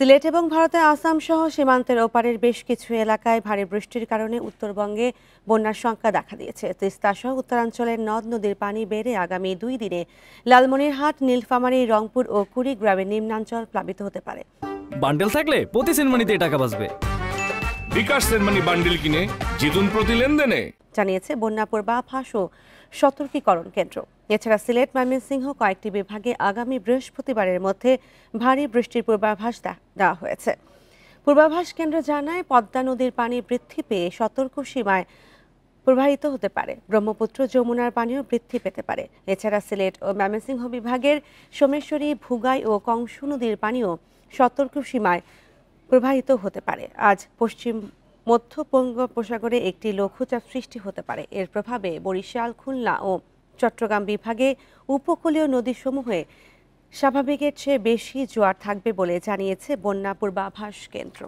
সিলেট এবং ভারতের আসাম সহ সীমান্তের ওপারের বেশ কিছু এলাকায় ভারী বৃষ্টির কারণে উত্তরবঙ্গে বন্যার শঙ্কা দেখা দিয়েছে। তিস্তা সহ উত্তরাঞ্চলের নদ নদীর পানি বেড়ে আগামী 2 দিনে লালমনিরহাট, নীলফামারী, রংপুর ও কুড়িগ্রামের নিম্নাঞ্চল প্লাবিত হতে পারে। বান্ডেল থাকলে প্রতি সেনমানিতে টাকা বাঁচবে। বিকাশ সেনমানি বান্ডেল কিনে জিতুন প্রতি লেনদেনে, জানিয়েছে বন্যা পূর্বাভাস ও সতর্কীকরণ কেন্দ্র। এছাড়া সিলেট, ময়মনসিংহ কয়েকটি বিভাগে আগামী বৃহস্পতিবারের মধ্যে ভারী বৃষ্টির পূর্বাভাস দেওয়া হয়েছে। পূর্বাভাস কেন্দ্র জানায়, পদ্মা নদীর পানি বৃদ্ধি পেয়ে সতর্ক সীমায় প্রবাহিত হতে পারে। ব্রহ্মপুত্র, যমুনার পানিও বৃদ্ধি পেতে পারে। এছাড়া সিলেট ও ময়মনসিংহ বিভাগের সোমেশ্বরী, ভুগাই ও কংসু নদীর পানিও সতর্ক সীমায় প্রবাহিত হতে পারে। আজ পশ্চিম মধ্য বঙ্গোপসাগরে একটি লঘুচাপ সৃষ্টি হতে পারে। এর প্রভাবে বরিশাল, খুলনা ও চট্টগ্রাম বিভাগে উপকূলীয় নদীসমূহে স্বাভাবিকের চেয়ে বেশি জোয়ার থাকবে বলে জানিয়েছে বন্যা পূর্বাভাস কেন্দ্র।